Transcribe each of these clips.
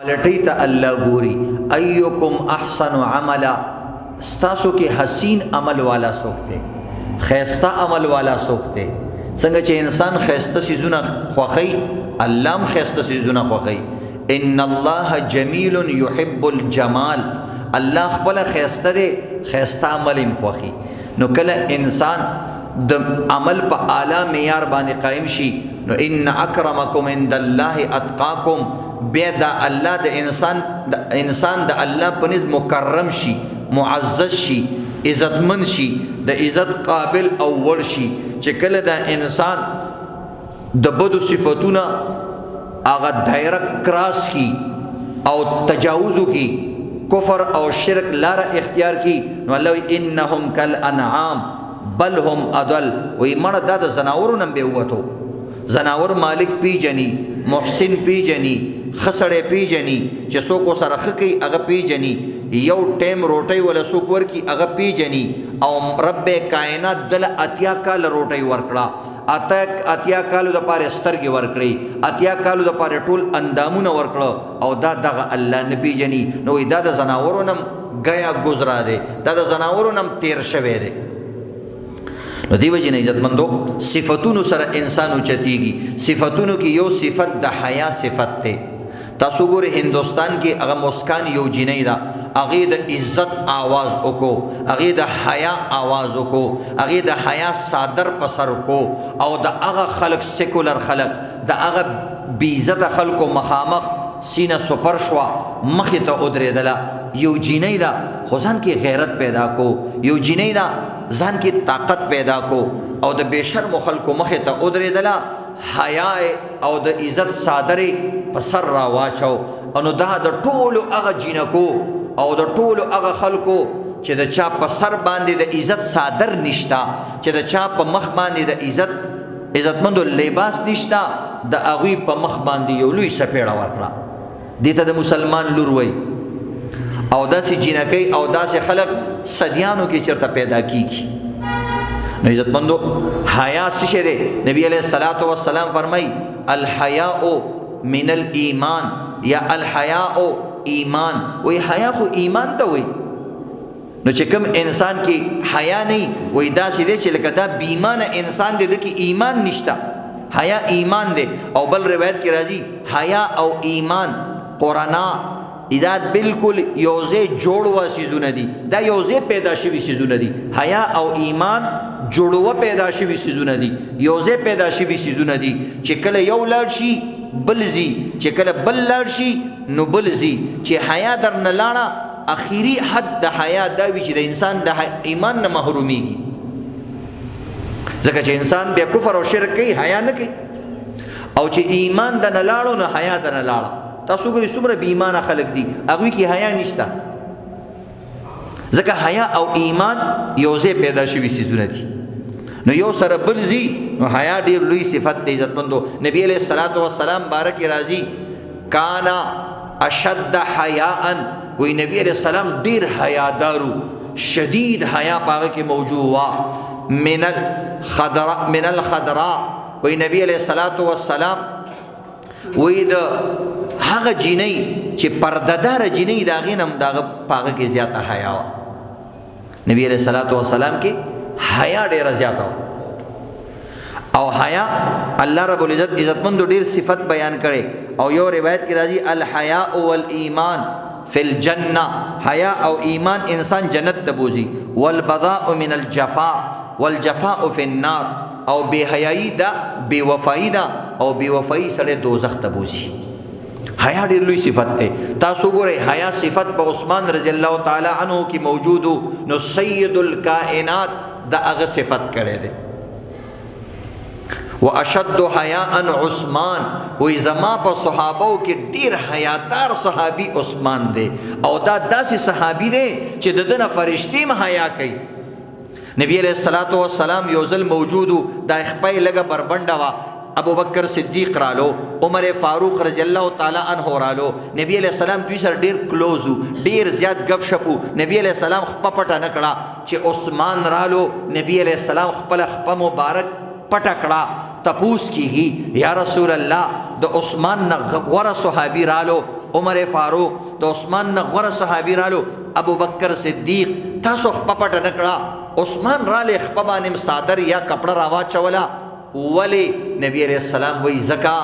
لټی ته الله ګوري ايکم احسن عملا ستاسو کې حسین عمل والا سوکته خیسته عمل والا سوکته څنګه چې انسان خیسته سيزونه خوخی الله هم خیسته سيزونه خوخی ان الله جمیل يحب الجمال الله خپل خیسته دی خیسته عمل هم خوخی نو کله انسان د عمل په اعلی معیار باندې قائم شي نو ان اکرمکم عند الله اتقاکم بیا دا الله د انسان د الله په نس مکرم شي معزز شي عزتمن شي د عزت قابل او ور شي چې کله دا انسان د بدو صفاتونه هغه دایره کراس کی او تجاوز کی کفر او شرک لار اختیار کی نو الله انهم کالانعام بل هم اضل وی مړه دا د زناورو نم به وته زناور مالک پی جنی محسن پی جنی خسړې پی جنی چې څوک سره خکی هغه پی جنی یو ټیم روټي ولا څوک ورکی هغه پی جنی او رب کائنات دل اتیا کال روټي ورکړه اتیا کالو د پاره سترګي ورکړي اتیا کالو د پاره ټول اندامونه ورکړه او دا دغه الله نبی جنی نو دا د زناورو نم غیا گزرا دے دا د زناورو نم تیر شوه دے نو دیو جن عزتمندو صفاتونو سره انسانو چتیږي صفاتونو کې یو صفت د حیا صفت ته تاسو ګوره هندستان کې هغه مسکان یو جنې دا هغه د عزت आवाज وکړو هغه د حیا आवाज وکړو هغه د حیا صادر پسر کو او د هغه خلق سیکولر خلق د هغه بی عزت خلکو مخامخ سینه سپر شوا مخ ته ودرېدله یو جنې دا خدان کې غیرت پیدا کو یو جنې دا ځان کې طاقت پیدا کو او د بشرم خلکو مخ ته ودرېدله حیا او د عزت صادره پسر را واچو انو دا د ټولو هغه جنکو او د ټولو هغه خلکو چې د چا په سر باندې د عزت صادر نشتا چې د چا په مخ باندې د عزتمندو لباس نشتا د هغوی په مخ باندې یو لوی سپېړه ورکړه دې ته د مسلمان لور وای او داسې جنکۍ او داسې خلک صدیانو کې چرته پیدا کیږي نو عزتمندو حیا څه شی دی نبی علیہ الصلوۃ والسلام فرمای الحیاء من الایمان یا الحیاء ایمان وی حیا خو ایمان ته وی نو چې کوم انسان کې حیا نه وي دا سې چې لکه دا بیمانه انسان دی د کې ایمان نشتا حیا ایمان دی او بل روایت کې راځي حیا او ایمان قرانا دا بالکل یوزه جوړوا سيزونه دي دا یوزه پیدا شوی سيزونه دي حیا او ایمان جوړوا پیدا شوی سيزونه دي یوزه پیدا شوی سيزونه دي چې کله یو لړ شي بلزي چې کله بل لړ شي نو بلزي چې حیا در نه لاړه اخیری حد د حیا دا وی چې د انسان د ایمان نه محروميږي ځکه چې انسان بیا کفر او شرک کوي حیا نه کوي او چې ایمان د نه لاړو نه حیا د نه لاړه تاسو ګورئ څومره بې ایمانه خلک دي هغوی کې حیا نشته ځکه حیا او ایمان یو ځای پیدا شوي څیزونه دي نو یو سره بل ځي نو حیا ډېر لوی صفت دی عزتمندو نبی علیه الصلاة والسلام باره کې راځي کانا اشد حیاء وی نبی علیه السلام ډېر حیادارو شدید حیا په هغه کې موجود وا من الخضراء وی نبی علیه الصلاة والسلام وی د هغه جنۍ چې پردهدار جنۍ د هغې نه دغه په هغه کې زیاته حیا وه نبي علیه الصلاة والسلام کې حیا ډېره زیاته وه او حیا الله رب العزت عزتمندو ډېر صفت بیان کړی او یو روایت کې راځي الحیاء والایمان فی الجنه حیا او ایمان انسان جنت ته بوزي والبذاء من الجفاء والجفاء فی النار او بے حیائی دا بے وفائی دا او بے وفائی سړی دوزخ ته بوزي حیا ډېر لوی صفت دی تاسو ګورئ حیا صفت په عثمان رضی الله تعالی عنہ کې موجود نو سید الکائنات دا هغه صفت کړی دی واشد حیاء عثمان وی زما په صحابو کې ډېر حیادار صحابي عثمان دی او دا داسې صحابي دی چې د ده نه فرشتې هم حیا کوي نبی علیہ الصلوۃ والسلام یو ځل موجودو دا خپای لګه بربنډه وا ابو بکر صدیق رالو عمر فاروق رضی الله تعالی عنہ رالو نبی علیہ السلام دوی سره ډیر کلوز ډیر زیات غب شپو نبی علیہ السلام خپه پټه نکړه چې عثمان رالو نبی علیہ السلام خپل خپه مبارک پټه کړه تپوس کیږي یا رسول الله د عثمان نه غوړه صحابي رالو عمر فاروق د عثمان نه غوره صحابي رالو ابو بکر صدیق تاسو خپه پټه نه کړه عثمان رالی خپه باندې صادر یا کپړه راواچوله ولی نبی علیہ السلام وی زکا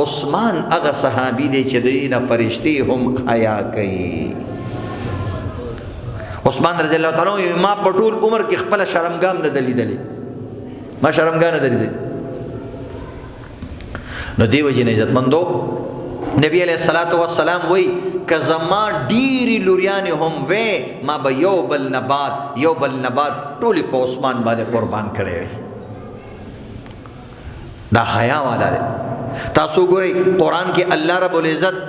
عثمان اغا صحابی دے چې دینه فرشتي هم حیا کوي عثمان رضی اللہ تعالی عنہ ما پټول عمر کې خپل شرمګام نه دلیدلې ما شرمګام نه دلیدلې نو دی وجه نه عزت مندو نبی علیہ الصلوۃ والسلام وی کزما ډیری لوریان هم وې ما به یو بل نبات ټول په عثمان باندې قربان کړي دا حیا والا دی تاسو ګورئ قرآن کې الله رب العزت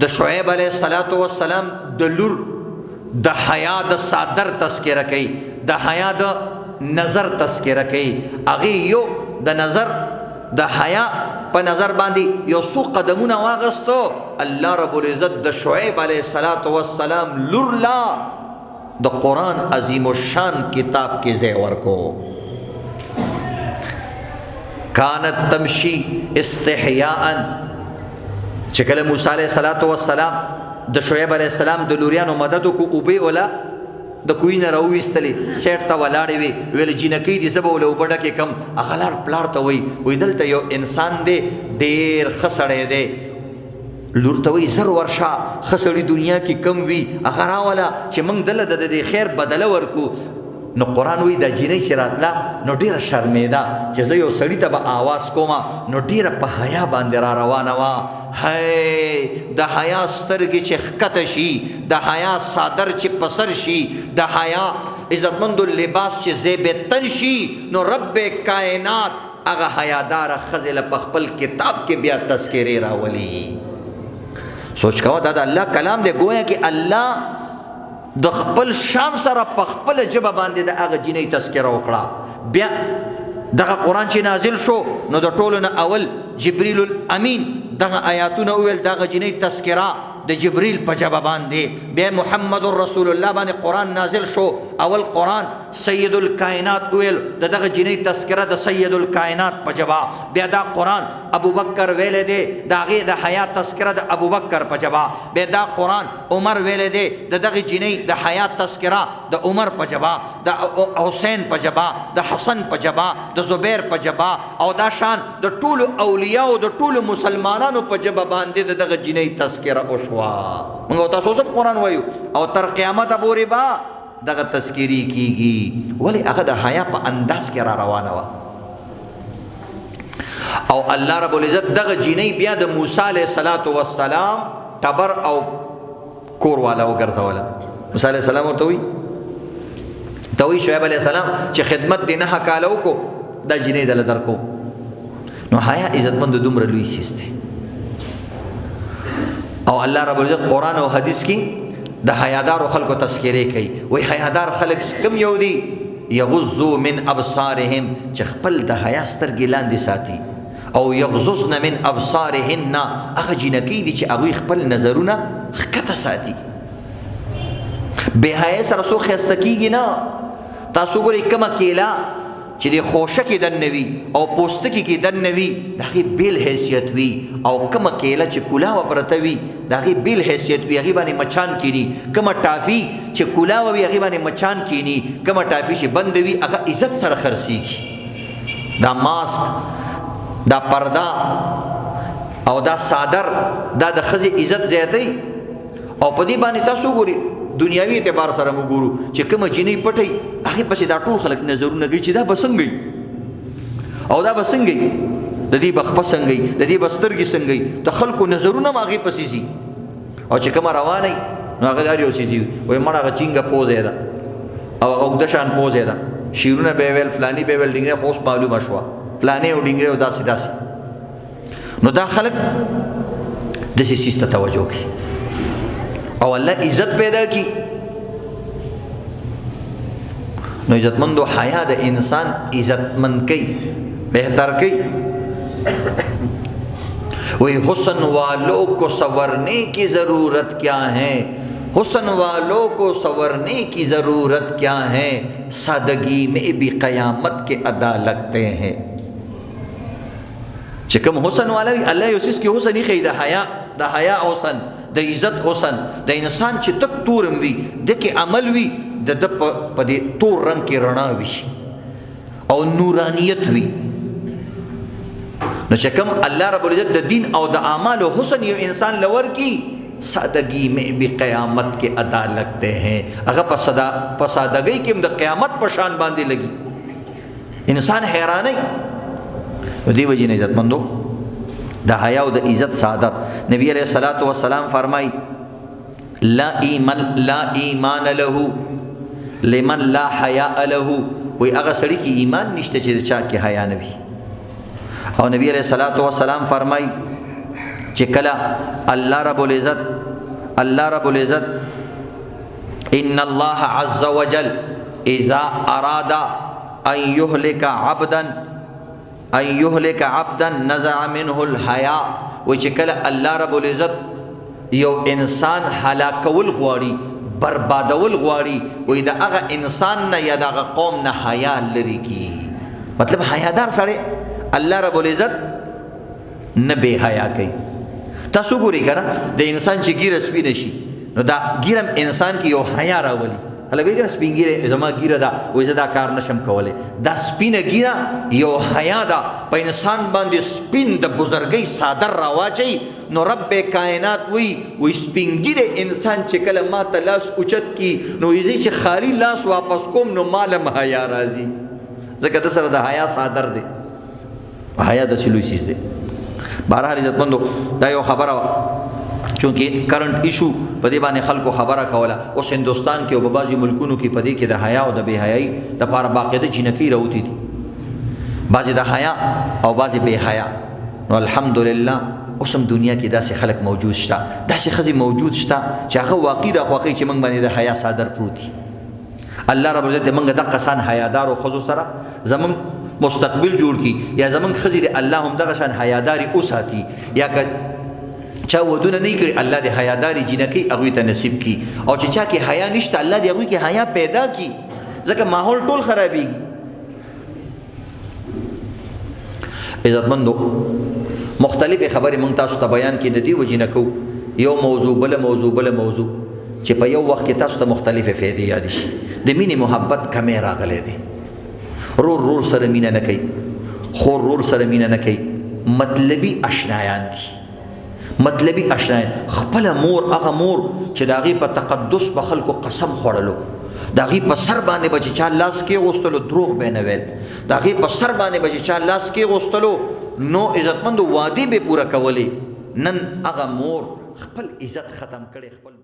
د شعیب علیہ السلام د لور د حیا د صادر تذکرہ کوي د حیا د نظر تذکرہ کوي هغه یو د نظر د حیا په نظر باندې یو څو قدمونه واغستو الله رب العزت د شعیب علیہ السلام لور لا د قرآن عظیم الشان کتاب کې ځای ورکو کانت تمشی استحیاء چې کله موسی علیہ السلام د شعیب علیہ السلام د لوریانو مدد کو اوبه ولا د کوی نه راوېستلې سیټ ته ولاړې وي ویل جنکی دي سبا له وبډه کې کم اغلار پلار ته وي دلته یو انسان دی ډېر خسړې دی لور ته وي زر ورشا خسړې دنیا کې کم وي هغه راوله چې موږ دله د خیر بدله ورکو نو قرآن وی دا جینۍ چې راتله نو ډېره شرمېده چې زه یو سړي ته به آواز کومه نو ډېره په حیا باندې را روانه وه هی د حیا سترګې چې ښکته شي د حیا صادر چې په سر شي د حیا عزتمندو لباس چې زیبتن شي نو رب کائنات هغه حیاداره ښځې له په خپل کتاب کې بیا تذکرې راولي سوچ کوه دا د الله کلام دی گویا کې الله د خپل شان سره په خپل جبه باندې د هغه جینۍ تذکره وکړه بیا دغه قرآن چې نازل شو نو د ټولو نه اول جبریل الامین دغه آیاتونه وویل دغه جینۍ تذکره د جبریل په جبه باندې بیا محمد رسول الله باندې قرآن نازل شو اول قرآن سید الکائنات ویل دغه جینۍ تذکره د سید الکائنات په جبه بیا دا قرآن ابو بکر ویل دی د هغې د حیا تذکره د ابو بکر په جبه بیا دا قرآن عمر ویل دی دغه جینۍ د حیا تذکره د عمر په جبه د حسین په جبه د حسن په جبه د زبیر په جبه او دا شان د ټولو اولیاء او د ټولو مسلمانانو په جبه باندې دغه جینۍ تذکره وشوه موږ تاسو سم قرآن وایو او تر قیامت پورې به دغه تذکری کیږي ولی هغه د حیا په انداز کې را روانه وه او الله رب العزت دغه جینۍ بیا د موسی علیہ السلام ټبر او کور والا وګرځوله موسی علیہ السلام ورته وی شعیب علیہ السلام چې خدمت دې 9 کاله وکړو دا جینۍ دله درکو نو حیا عزتمند دومره لوی سیز دی او الله رب العزت قرآن او حدیث کې د حیادارو خلکو تذکرې کوي وای حیادار خلک کم یو دي یغضوا من ابصارهم چې خپل د حیا سترګې لاندې ساتي او یغضضن من ابصارهن هغه جنکې دي چې هغوی خپل نظرونه ښکته ساتي بې حیا سره څوک ښایسته کېږي نه تاسو ګورئ کومه کیله چې د خوشه کې دننه وي او پوستکي کې دننه وي د هغې بیل حیثیت وي او کومه کیله چې کولاوه پرته وي د هغې بیل حیثیت وي هغې باندې مچان کیني کومه ټافي چې کولاوه وي هغې باندې مچان کیني کومه ټافي چې بنده وي هغه عزت سره خرڅېږي دا ماسک دا پرده او دا صادر دا د ښځې عزت زیاتوي او په دې باندې تاسو وګورئ دنیاوي اعتبار سره موږ ګورو چې کومه جینۍ پټوي هغې پسې دا ټول خلک نظرونه کوي چې دا به څنګه او دا به څنګه د دې به خپه څنګه د دې به سترګې څنګه د خلکو نظرونه هم هغې پسې ځي او چې کومه روانه نو هغه هر یو څیز وایي مړه هغه چینګه پوزه ده او هغه اوږده شان پوزه ده شیرونه به یې ویل فلاني به یې ویل ډینګرې خو اوس معلومه شوه فلانې او ډینګرې او داسې داسې نو دا خلک داسې څیز ته توجه کوي او الله عزت پیدا کی نو عزتمندو حیا د انسان عزتمند کی بہتر کی وہی حسن والوں کو سنورنے کی ضرورت کیا ہے حسن والوں کو سنورنے کی ضرورت کیا ہے سادگی میں بھی قیامت کے ادا لگتے ہیں چکم حسن والا اللہ یوسس کی حسن ہی خی دا حیا حسن د عزت حسن د انسان چې تک تورم وي د کې عمل وي د په دې تور رنگ کې رڼا وي او نورانیت وي. نو چې کوم الله رب العزت د دین او د اعمال و حسن یو انسان لور کی سادگی میں بھی قیامت کے ادا لگتے ہیں. اگر سادگی کی د قیامت پر شان باندھے لگی انسان حیران ہے. دی وجہ عزت مندو دا حیا و دا عزت صادر نبی علیہ الصلوۃ والسلام فرمائی لا ایمان له لمن لا حیاء له. وی اگر سڑی کی ایمان نشتے چیز چاہ کے حیا نبی. اور نبی علیہ الصلوۃ والسلام فرمائی چکلا اللہ رب العزت ان اللہ عز وجل اذا اراد ان یہلک عبدا نزع منه الحیاء. وی چکلا اللہ رب العزت یو انسان ہلاکول غواړي بربادول غواړي وی دا اغا انسان نه یا دا اغا قوم نه حیا لري کی. مطلب حیادار سړی اللہ رب العزت نه بے حیا کوي. تاسو ګورئ کنه د انسان چې ګیره سپینه شي نو دا ګیرم انسان کې یو حیا راولي. هله ویګره سپین ګیره زما ګیره دا وای زه دا کار نشم کولای. دا سپینه ګیره یو حیا دا په انسان باندې سپین د بزرګۍ صادر راواچي. نو رب کائنات وی سپین ګیره انسان چې کله ما ته لاس اوچت کی نو یې چې خالی لاس واپس کوم نو مالم حیا راځي. ځکه د سره د حیا صادر دی. حیا د چلوي چیز دی. بهرحال عزت مندو دا یو خبره چونکه کرنٹ ایشو په دې باندې خلکو خبره کوله. اوس هندستان کې او په بعضي ملکونو کې په دې کې د حیا او د بے حیايي د لپاره باقاعده جنکی راوتی دي. بعضي د حیا او بعضي بے حیا. نو الحمدلله اوس هم دنیا کې داسې خلک موجود شته داسې ښځې موجود شته چې هغه واقعي د خوښۍ چې موږ باندې د حیا صادر پروت دي. الله رب العزت موږ دغه کسان حیادار او ښځو سره زمون مستقبل جوړ کی یا زمون خزی دی الله هم دغه شان حیاداری اوساتی یا که چا ودونه نه کړي الله دې حیاداری جنکی هغه ته نصیب کی. او چې چا کې حیا نشته الله دې هغه کې حیا پیدا کی. ځکه ماحول ټول خرابېږي. عزتمندو مختلف خبرې مونږ تاسو ته بیان کې د دې وجې نه کوو. یو موضوع بل موضوع چې په یو وخت کې تاسو ته مختلفې فائدې یاد شي. د مینې محبت کمې راغلی دی. رور سره مینه نه کوي خور رور سره مینه نه کوي. مطلبي اشنایان دي. مطلبي اشنایان خپل مور هغه مور چې د هغې په تقدس په خلکو قسم خوړلو د هغې په سر باندې به چې چا لاس کېغوستلو دروغ به نه ویل د هغې په سر باندې به چې چا لاس کېغوستلو نو عزتمندو وعدې به پوره کولې. نن هغه مور خپل عزت ختم کړي خپل